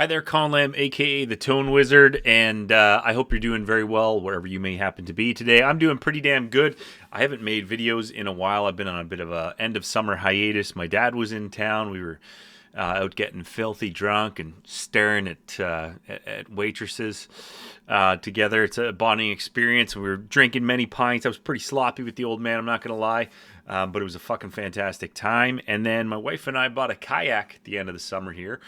Hi there, Colin, aka the Tone Wizard, and I hope you're doing very well wherever you may happen to be today. I'm doing pretty damn good. I haven't made videos in a while. I've been on a bit of a end of summer hiatus. My dad was in town. We were out getting filthy drunk and staring at waitresses together. It's a bonding experience. We were drinking many pints. I was pretty sloppy with the old man, I'm not going to lie. But it was a fucking fantastic time. And then my wife and I bought a kayak at the end of the summer here.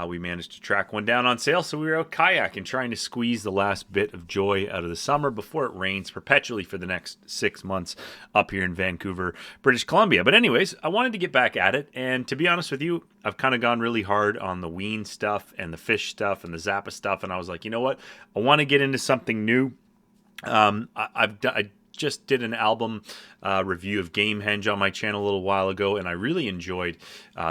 We managed to track one down on sale, so we were out kayaking, trying to squeeze the last bit of joy out of the summer before it rains perpetually for the next 6 months up here in Vancouver, British Columbia. But anyways, I wanted to get back at it, and to be honest with you, I've kind of gone really hard on the Ween stuff and the Phish stuff and the Zappa stuff, and I was like, you know what? I want to get into something new. I just did an album review of Gamehenge on my channel a little while ago, and I really enjoyed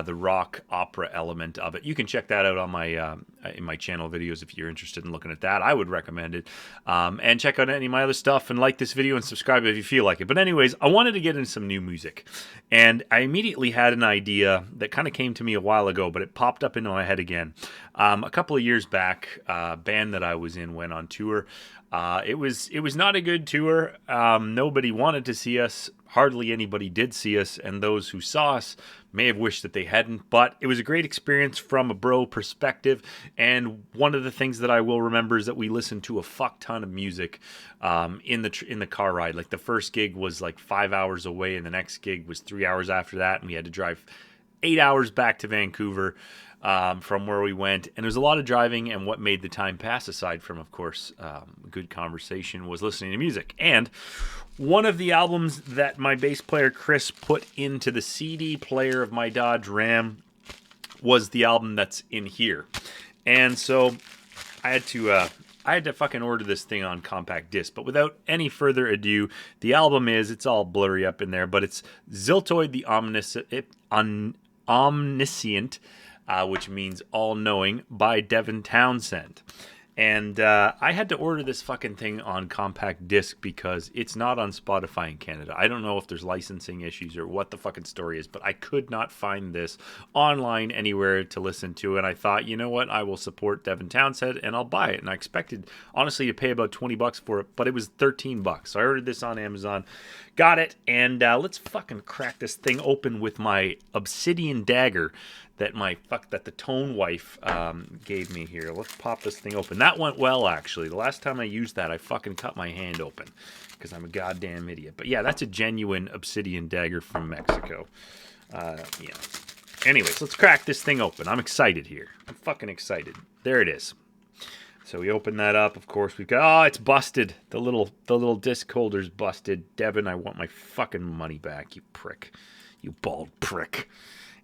the rock opera element of it. You can check that out on my in my channel videos if you're interested in looking at that. I would recommend it. And check out any of my other stuff and like this video and subscribe if you feel like it. But anyways, I wanted to get into some new music, and I immediately had an idea that kind of came to me a while ago, but it popped up into my head again. A couple of years back, a band that I was in went on tour. It was not a good tour. Nobody wanted to see us. Hardly anybody did see us, and those who saw us may have wished that they hadn't, but it was a great experience from a bro perspective. And one of the things that I will remember is that we listened to a fuck ton of music in the car ride. Like, the first gig was like 5 hours away, and the next gig was 3 hours after that, and we had to drive 8 hours back to Vancouver from where we went. And there was a lot of driving, and what made the time pass, aside from, of course, good conversation, was listening to music. And one of the albums that my bass player Chris put into the CD player of my Dodge Ram was the album that's in here. And so I had to fucking order this thing on compact disc. But without any further ado, the album it's all blurry up in there, but it's Ziltoid The Omniscient, which means all-knowing, by Devin Townsend. And I had to order this fucking thing on compact disc because it's not on Spotify in Canada. I don't know if there's licensing issues or what the fucking story is, but I could not find this online anywhere to listen to. And I thought, you know what? I will support Devin Townsend and I'll buy it. And I expected, honestly, to pay about $20 for it, but it was $13. So I ordered this on Amazon, got it, and let's fucking crack this thing open with my obsidian dagger that the Tone wife gave me here. Let's pop this thing open. That went well, actually. The last time I used that, I fucking cut my hand open because I'm a goddamn idiot. But yeah, that's a genuine obsidian dagger from Mexico. Yeah. Anyways, let's crack this thing open. I'm excited here. I'm fucking excited. There it is. So we open that up. Of course, we've got, it's busted. The little disc holder's busted. Devin, I want my fucking money back, you prick. You bald prick.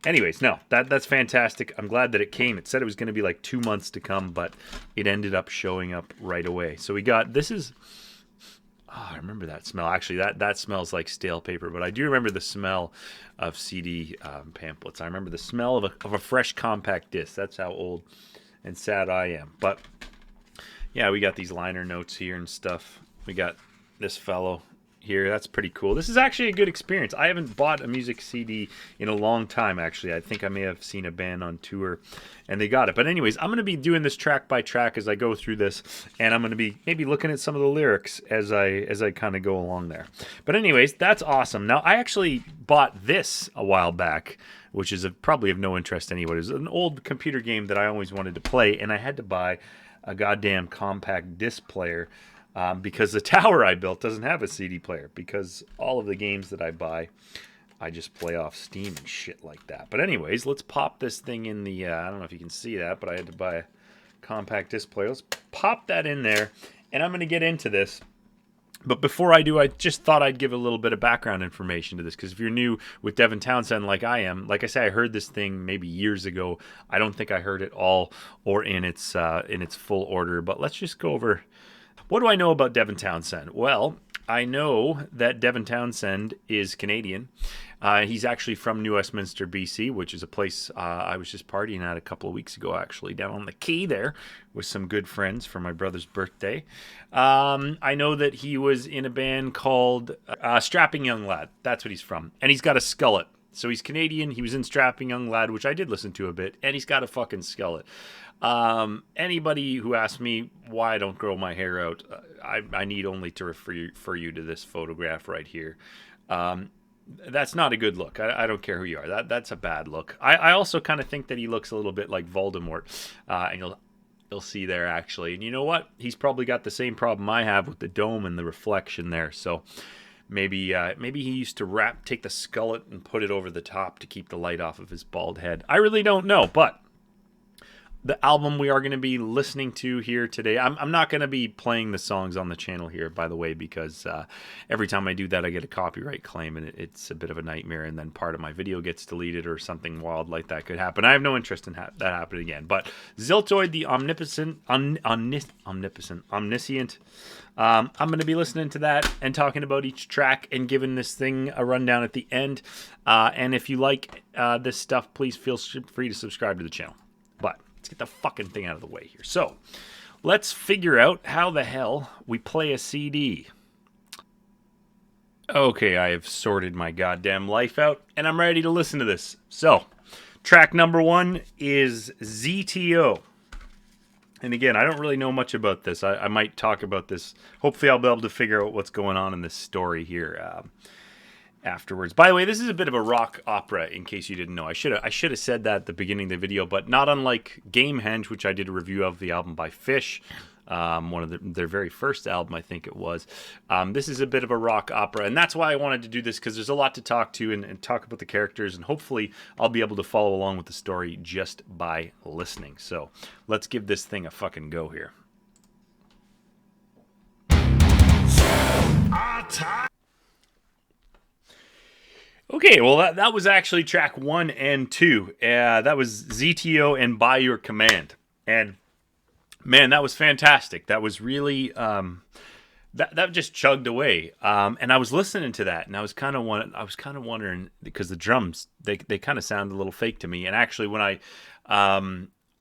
Anyways, no, that's fantastic. I'm glad that it came. It said it was going to be like 2 months to come, but it ended up showing up right away. So we got, I remember that smell. Actually, that smells like stale paper, but I do remember the smell of CD pamphlets. I remember the smell of a fresh compact disc. That's how old and sad I am. But yeah, we got these liner notes here and stuff. We got this fellow here. That's pretty cool. This is actually a good experience. I haven't bought a music CD in a long time, actually. I think I may have seen a band on tour and they got it. But anyways, I'm going to be doing this track by track as I go through this, and I'm going to be maybe looking at some of the lyrics as I kind of go along there. But anyways, that's awesome. Now, I actually bought this a while back, which is probably of no interest to anybody. It was an old computer game that I always wanted to play, and I had to buy a goddamn compact disc player because the tower I built doesn't have a CD player, because all of the games that I buy, I just play off Steam and shit like that. But anyways, let's pop this thing in the, I don't know if you can see that, but I had to buy a compact disc player. Let's pop that in there, and I'm going to get into this. But before I do, I just thought I'd give a little bit of background information to this, because if you're new with Devin Townsend like I am, like I say, I heard this thing maybe years ago. I don't think I heard it all or in its full order, but let's just go over. What do I know about Devin Townsend? Well, I know that Devin Townsend is Canadian. He's actually from New Westminster, BC, which is a place I was just partying at a couple of weeks ago, actually, down on the quay there with some good friends for my brother's birthday. I know that he was in a band called Strapping Young Lad. That's what he's from. And he's got a skullet. So he's Canadian. He was in Strapping Young Lad, which I did listen to a bit, and he's got a fucking skullet. Anybody who asks me why I don't grow my hair out, I need only to refer you to this photograph right here. That's not a good look. I don't care who you are. That's a bad look. I also kind of think that he looks a little bit like Voldemort, and you'll see there actually. And you know what? He's probably got the same problem I have with the dome and the reflection there. So maybe he used to take the skullet and put it over the top to keep the light off of his bald head. I really don't know, but the album we are going to be listening to here today, I'm not going to be playing the songs on the channel here, by the way, because every time I do that, I get a copyright claim, and it's a bit of a nightmare, and then part of my video gets deleted or something wild like that could happen. I have no interest in that happening again. But Ziltoid the Omniscient, I'm going to be listening to that and talking about each track and giving this thing a rundown at the end. And if you like this stuff, please feel free to subscribe to the channel. But let's get the fucking thing out of the way here. So, let's figure out how the hell we play a CD. Okay, I have sorted my goddamn life out, and I'm ready to listen to this. So, track number 1 is ZTO. And again, I don't really know much about this. I might talk about this. Hopefully, I'll be able to figure out what's going on in this story here afterwards. By the way, this is a bit of a rock opera, in case you didn't know. I should have said that at the beginning of the video, but not unlike Gamehenge, which I did a review of the album by Phish, one of their very first album, I think it was. This is a bit of a rock opera, and that's why I wanted to do this, because there's a lot to talk to and talk about the characters, and hopefully I'll be able to follow along with the story just by listening. So let's give this thing a fucking go here. Okay, well, that was actually track 1 and 2. That was ZTO and By Your Command. And, man, that was fantastic. That was really, that just chugged away. And I was listening to that, and I was kind of wondering, because the drums, they kind of sound a little fake to me. And actually, when I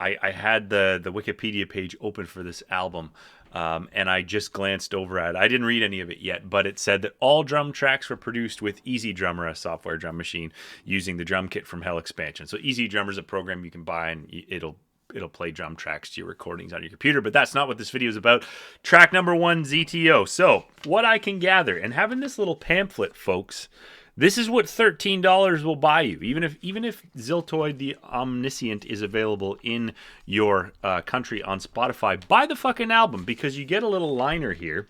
had the Wikipedia page open for this album, and I just glanced over at it. I didn't read any of it yet, but it said that all drum tracks were produced with Easy Drummer, a software drum machine, using the drum kit from Hell Expansion. So Easy Drummer is a program you can buy, and it'll play drum tracks to your recordings on your computer, but that's not what this video is about. Track number 1, ZTO. So what I can gather, and having this little pamphlet, folks, this is what $13 will buy you. Even if Ziltoid the Omniscient is available in your country on Spotify, buy the fucking album, because you get a little liner here,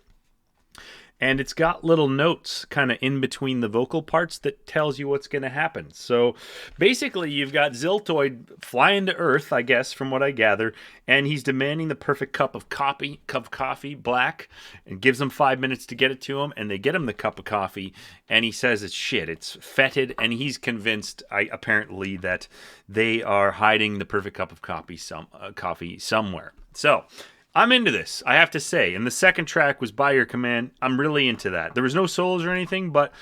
and it's got little notes kind of in between the vocal parts that tells you what's going to happen. So basically, you've got Ziltoid flying to Earth, I guess, from what I gather, and he's demanding the perfect cup of coffee, black, and gives them 5 minutes to get it to him, and they get him the cup of coffee, and he says it's shit, it's fetid, and he's convinced, apparently, that they are hiding the perfect cup of coffee somewhere. So I'm into this, I have to say. And the second track was By Your Command. I'm really into that. There was no solos or anything, but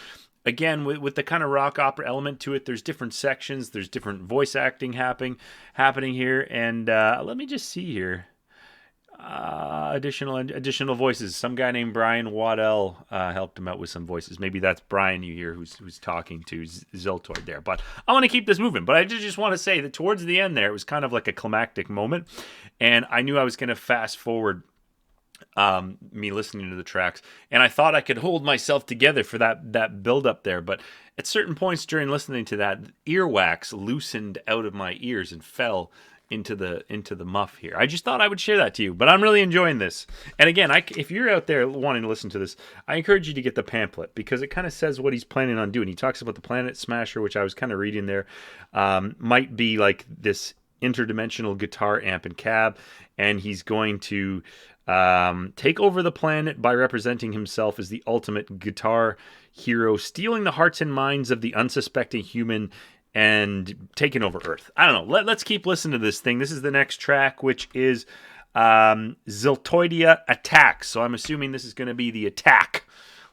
again, with the kind of rock opera element to it, there's different sections, there's different voice acting happening here. And let me just see here. Additional voices. Some guy named Brian Waddell helped him out with some voices. Maybe that's Brian you hear who's talking to Ziltoid there. But I want to keep this moving. But I just want to say that towards the end there, it was kind of like a climactic moment. And I knew I was going to fast forward me listening to the tracks. And I thought I could hold myself together for that build up there. But at certain points during listening to that, earwax loosened out of my ears and fell into the muff here. I just thought I would share that to you, but I'm really enjoying this. And again, if you're out there wanting to listen to this, I encourage you to get the pamphlet, because it kind of says what he's planning on doing. He talks about the Planet Smasher, which I was kind of reading there, might be like this interdimensional guitar amp and cab, and he's going to take over the planet by representing himself as the ultimate guitar hero, stealing the hearts and minds of the unsuspecting human and taking over Earth. I don't know. Let's keep listening to this thing. This is the next track, which is ZILTOIDIA ATTAXX. So I'm assuming this is going to be the attack.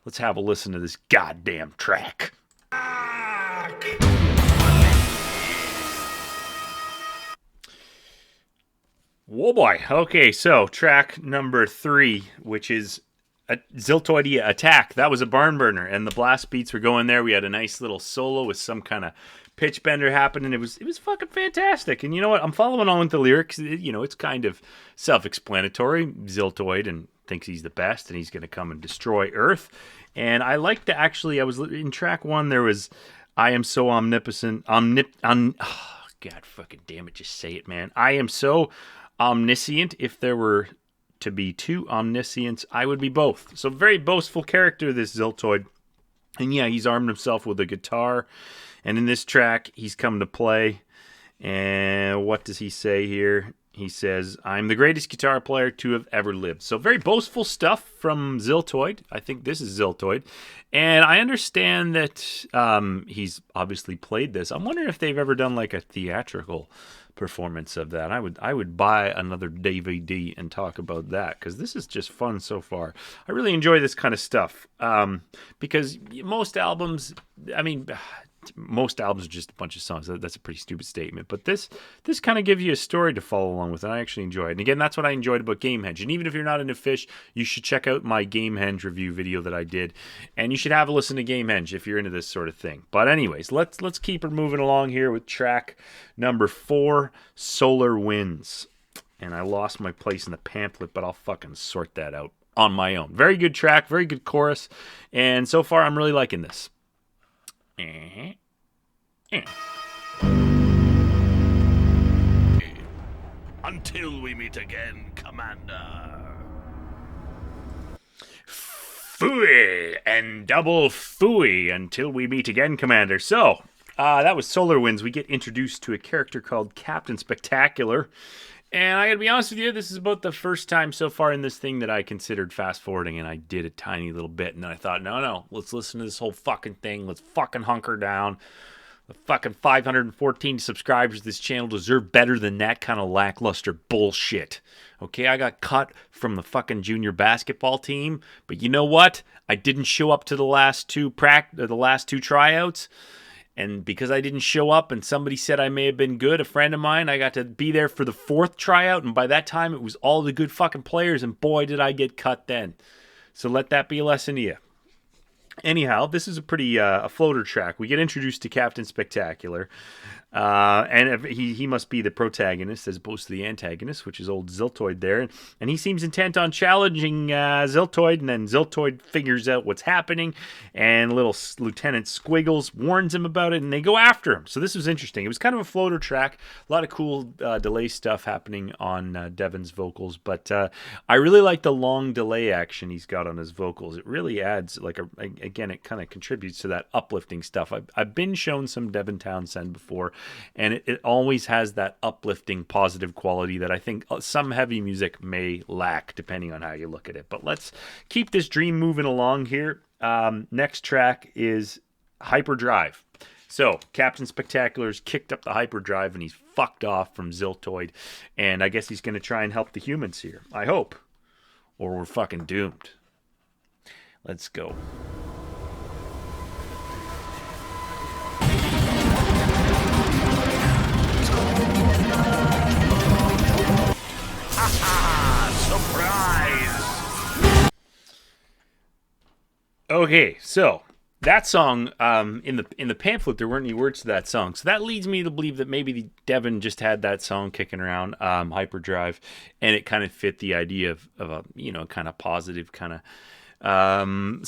Let's have a listen to this goddamn track. Whoa boy. Okay, so track number 3, which is Ziltoidia ATTAXX. That was a barn burner, and the blast beats were going there. We had a nice little solo with some kind of pitch bender happening. It was fucking fantastic. And you know what? I'm following on with the lyrics. It's kind of self-explanatory. Ziltoid and thinks he's the best, and he's going to come and destroy Earth. And I like to actually. I was in track 1. There was, I am so omnipotent. God fucking damn it! Just say it, man. I am so omniscient. If there were to be 2 omniscients, I would be both. So very boastful character, this Ziltoid. And yeah, he's armed himself with a guitar. And in this track, he's come to play. And what does he say here? He says, I'm the greatest guitar player to have ever lived. So very boastful stuff from Ziltoid. I think this is Ziltoid. And I understand that he's obviously played this. I'm wondering if they've ever done like a theatrical performance of that. I would buy another DVD and talk about that, because this is just fun so far. I really enjoy this kind of stuff, because most albums are just a bunch of songs. That's a pretty stupid statement, but this kind of gives you a story to follow along with, and I actually enjoy it. And again, that's what I enjoyed about Gamehenge. And even if you're not into Phish, you should check out my Gamehenge review video that I did, and you should have a listen to Gamehenge if you're into this sort of thing. But anyways, let's keep her moving along here with track number 4, Solar Winds. And I lost my place in the pamphlet, but I'll fucking sort that out on my own. Very good track, very good chorus, and so far I'm really liking this. Until we meet again, Commander. Phooey and double phooey until we meet again, Commander. So, that was Solar Winds. We get introduced to a character called Captain Spectacular. And I gotta be honest with you, this is about the first time so far in this thing that I considered fast forwarding, and I did a tiny little bit, and then I thought, no, let's listen to this whole fucking thing. Let's fucking hunker down. The fucking 514 subscribers to this channel deserve better than that kind of lackluster bullshit. Okay, I got cut from the fucking junior basketball team, but you know what? I didn't show up to the last two tryouts. And because I didn't show up and somebody said I may have been good, a friend of mine, I got to be there for the 4th tryout. And by that time, it was all the good fucking players. And boy, did I get cut then. So let that be a lesson to you. Anyhow, this is a pretty a floater track. We get introduced to Captain Spectacular. And he must be the protagonist as opposed to the antagonist, which is old Ziltoid there. And he seems intent on challenging Ziltoid, and then Ziltoid figures out what's happening, and little Lieutenant Squiggles warns him about it, and they go after him. So this was interesting. It was kind of a floater track. A lot of cool delay stuff happening on Devin's vocals, but I really like the long delay action he's got on his vocals. It really adds, again, it kind of contributes to that uplifting stuff. I've been shown some Devin Townsend before, and it always has that uplifting, positive quality that I think some heavy music may lack, depending on how you look at it. But let's keep this dream moving along here. Next track is Hyperdrive. So, Captain Spectacular's kicked up the hyperdrive, and he's fucked off from Ziltoid, and I guess he's going to try and help the humans here. I hope. Or we're fucking doomed. Let's go. Surprise! Okay, so that song, in the pamphlet, there weren't any words to that song. So that leads me to believe that maybe Devin just had that song kicking around, Hyperdrive, and it kind of fit the idea of a, kind of positive kind of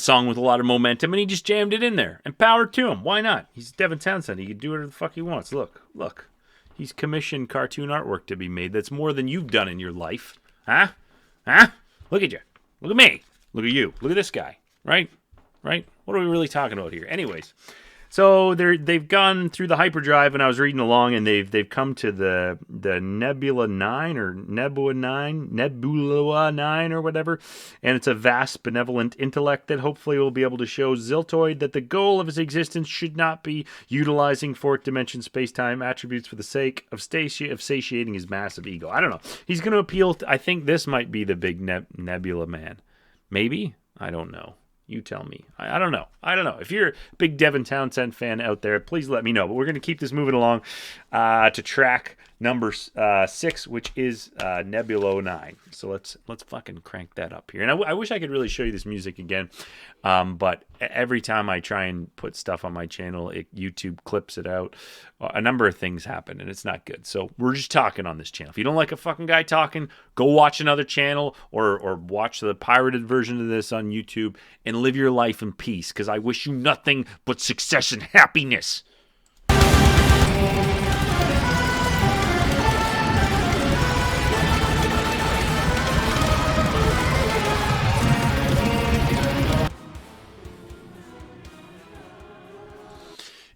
song with a lot of momentum, and he just jammed it in there. And power to him. Why not? He's Devin Townsend. He can do whatever the fuck he wants. Look. He's commissioned cartoon artwork to be made. That's more than you've done in your life. Huh? Look at you. Look at me. Look at you. Look at this guy. Right? What are we really talking about here? Anyways, so they've gone through the hyperdrive, and I was reading along, and they've come to the Nebula 9 or Nebula 9 or whatever, and it's a vast, benevolent intellect that hopefully will be able to show Ziltoid that the goal of his existence should not be utilizing fourth dimension space-time attributes for the sake of satiating his massive ego. I don't know. He's going to appeal to, I think this might be the big Nebula man. Maybe? I don't know. You tell me. I don't know. I don't know. If you're a big Devin Townsend fan out there, please let me know. But we're going to keep this moving along to track number 6, which is Nebula 9. So let's fucking crank that up here. And I wish I could really show you this music again, but every time I try and put stuff on my channel, YouTube clips it out. A number of things happen, and it's not good. So we're just talking on this channel. If you don't like a fucking guy talking, go watch another channel or watch the pirated version of this on YouTube and live your life in peace, because I wish you nothing but success and happiness.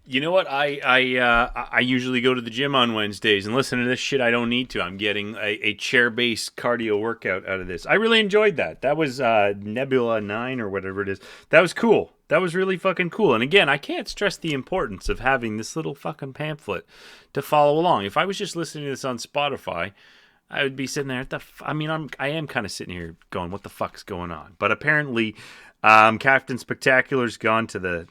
You know what? I usually go to the gym on Wednesdays and listen to this shit. I don't need to. I'm getting a chair-based cardio workout out of this. I really enjoyed that. That was Nebula 9 or whatever it is. That was cool. That was really fucking cool. And again, I can't stress the importance of having this little fucking pamphlet to follow along. If I was just listening to this on Spotify, I would be sitting there I am kind of sitting here going, what the fuck's going on? But apparently, Captain Spectacular's gone to the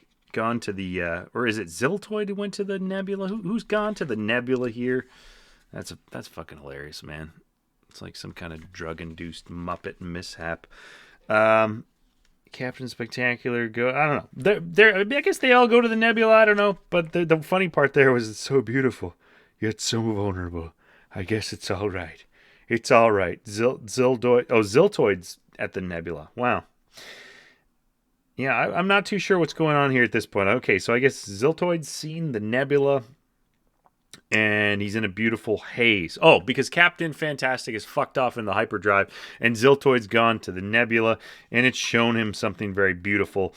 or is it Ziltoid who went to the nebula? Who's gone to the nebula here? That's fucking hilarious, man. It's like some kind of drug-induced Muppet mishap. Captain Spectacular I don't know. I guess they all go to the nebula. I don't know. But the funny part there was it's so beautiful, yet so vulnerable. I guess it's all right. It's all right. Ziltoid's at the nebula. Wow. Yeah, I'm not too sure what's going on here at this point. Okay, so I guess Ziltoid's seen the nebula, and he's in a beautiful haze. Oh, because Captain Fantastic is fucked off in the hyperdrive, and Ziltoid's gone to the nebula, and it's shown him something very beautiful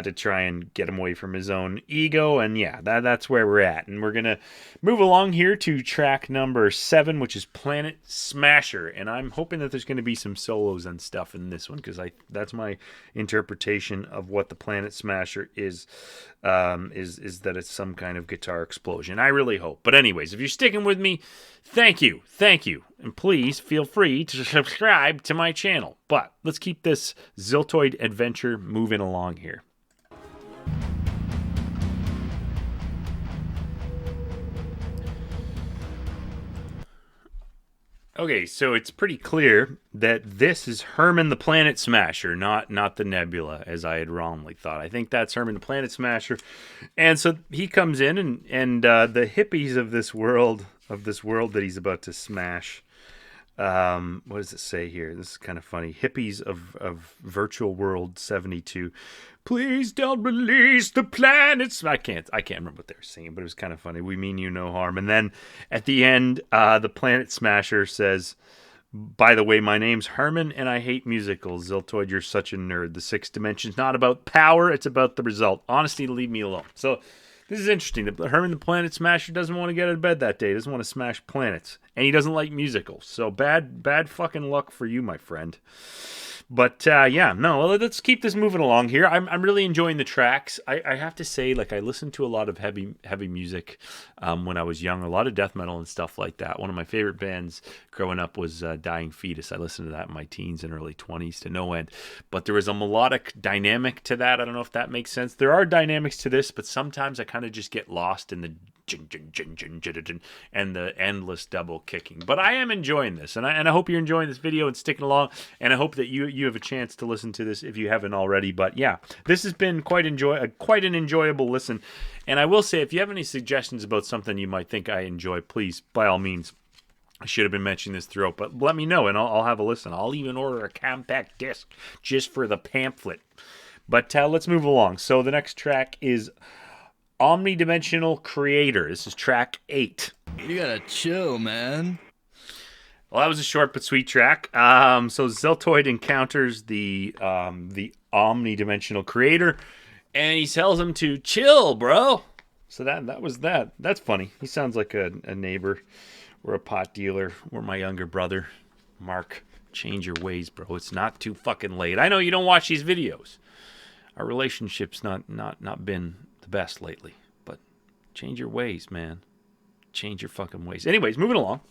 to try and get him away from his own ego. And yeah, that's where we're at. And we're going to move along here to track number 7, which is Planet Smasher. And I'm hoping that there's going to be some solos and stuff in this one, because that's my interpretation of what the Planet Smasher is that it's some kind of guitar explosion. I really hope. But anyways, if you're sticking with me, thank you. And please feel free to subscribe to my channel. But let's keep this Ziltoid adventure moving along here. Okay, so it's pretty clear that this is Herman the Planet Smasher, not the Nebula, as I had wrongly thought. I think that's Herman the Planet Smasher. And so he comes in, and the hippies of this world that he's about to smash. What does it say here? This is kind of funny. Hippies of Virtual World 72. Please don't release the planets. I can't remember what they were saying, but it was kind of funny. We mean you no harm. And then at the end, the Planet Smasher says, by the way, my name's Herman and I hate musicals. Ziltoid, you're such a nerd. The 6th dimension's not about power, it's about the result. Honesty, leave me alone. So this is interesting. Herman the Planet Smasher doesn't want to get out of bed that day. He doesn't want to smash planets. And he doesn't like musicals. So bad fucking luck for you, my friend. But yeah, no, let's keep this moving along here. I'm really enjoying the tracks. I have to say, like, I listened to a lot of heavy music when I was young, a lot of death metal and stuff like that. One of my favorite bands growing up was Dying Fetus. I listened to that in my teens and early 20s to no end. But there was a melodic dynamic to that. I don't know if that makes sense. There are dynamics to this, but sometimes I kind of just get lost in the and the endless double kicking. But I am enjoying this, and I hope you're enjoying this video and sticking along, and I hope that you have a chance to listen to this if you haven't already. But yeah, this has been quite an enjoyable listen. And I will say, if you have any suggestions about something you might think I enjoy, please, by all means, I should have been mentioning this throughout, but let me know, and I'll have a listen. I'll even order a compact disc just for the pamphlet. But let's move along. So the next track is Omnidimensional Creator. This is track 8. You gotta chill, man. Well, that was a short but sweet track. So Ziltoid encounters the Omnidimensional Creator, and he tells him to chill, bro. So that was that. That's funny. He sounds like a neighbor or a pot dealer or my younger brother. Mark, change your ways, bro. It's not too fucking late. I know you don't watch these videos. Our relationship's not been the best lately, but change your ways, man. Change your fucking ways. Anyways, moving along.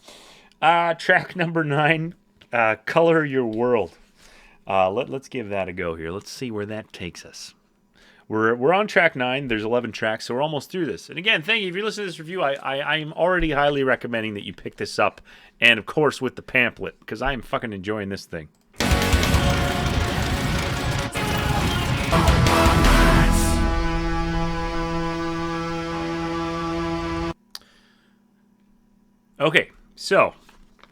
Track number 9, Color Your World. Let's give that a go here. Let's see where that takes us. We're on track 9. There's 11 tracks, so we're almost through this. And again, thank you. If you're listening to this review, I'm already highly recommending that you pick this up. And, of course, with the pamphlet, because I'm fucking enjoying this thing. Okay, so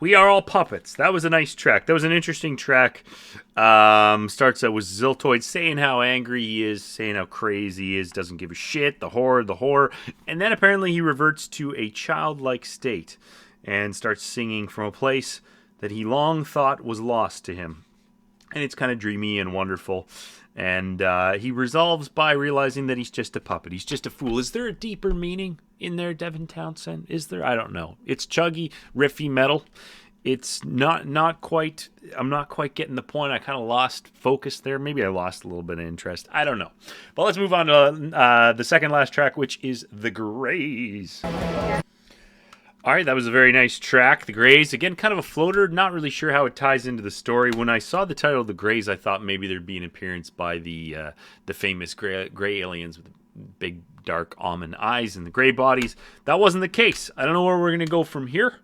we are all puppets. That was a nice track. That was an interesting track. Starts out with Ziltoid saying how angry he is, saying how crazy he is, doesn't give a shit, the horror. And then apparently he reverts to a childlike state and starts singing from a place that he long thought was lost to him. And it's kind of dreamy and wonderful. And he resolves by realizing that he's just a puppet. He's just a fool. Is there a deeper meaning in there, Devin Townsend? Is there? I don't know. It's chuggy, riffy metal. It's not quite. I'm not quite getting the point. I kind of lost focus there. Maybe I lost a little bit of interest. I don't know. But let's move on to the second last track, which is The Greys. All right, that was a very nice track. The Greys, again, kind of a floater. Not really sure how it ties into the story. When I saw the title of The Greys, I thought maybe there'd be an appearance by the famous gray aliens with big, dark almond eyes and the gray bodies. That wasn't the case. I don't know where we're going to go from here.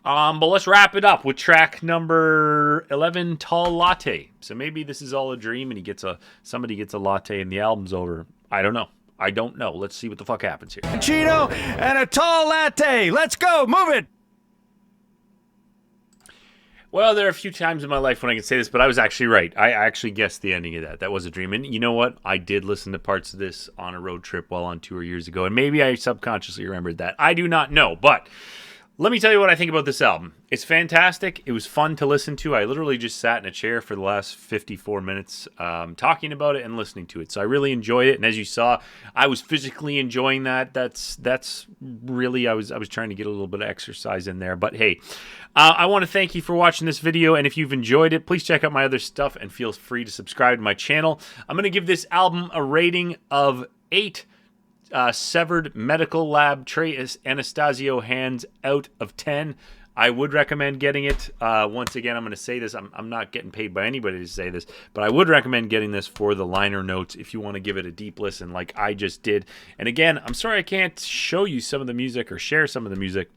But let's wrap it up with track number 11, Tall Latte. So maybe this is all a dream and somebody gets a latte and the album's over. I don't know. Let's see what the fuck happens here. Cheeto and a tall latte. Let's go. Move it. Well, there are a few times in my life when I can say this, but I was actually right. I actually guessed the ending of that. That was a dream. And you know what? I did listen to parts of this on a road trip while on tour years ago, and maybe I subconsciously remembered that. I do not know, but let me tell you what I think about this album. It's fantastic. It was fun to listen to. I literally just sat in a chair for the last 54 minutes talking about it and listening to it. So I really enjoyed it. And as you saw, I was physically enjoying that. That's really, I was trying to get a little bit of exercise in there. But hey, I want to thank you for watching this video. And if you've enjoyed it, please check out my other stuff and feel free to subscribe to my channel. I'm going to give this album a rating of 8 severed medical lab Trey Anastasio hands out of 10. I would recommend getting it. Once again, I'm going to say this. I'm not getting paid by anybody to say this, but I would recommend getting this for the liner notes if you want to give it a deep listen like I just did. And again, I'm sorry I can't show you some of the music or share some of the music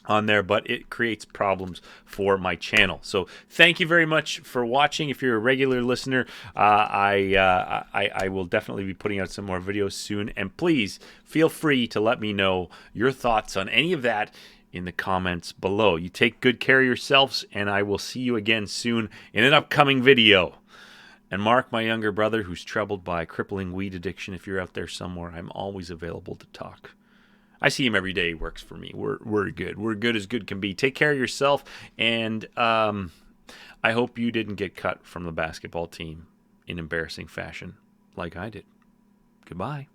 on there, but it creates problems for my channel. So thank you very much for watching. If you're a regular listener, I will definitely be putting out some more videos soon, and please feel free to let me know your thoughts on any of that in the comments below. You take good care of yourselves, and I will see you again soon in an upcoming video. And Mark, my younger brother, who's troubled by crippling weed addiction, if you're out there somewhere, I'm always available to talk. I see him every day. He works for me. We're good. We're good as good can be. Take care of yourself, and I hope you didn't get cut from the basketball team in embarrassing fashion like I did. Goodbye.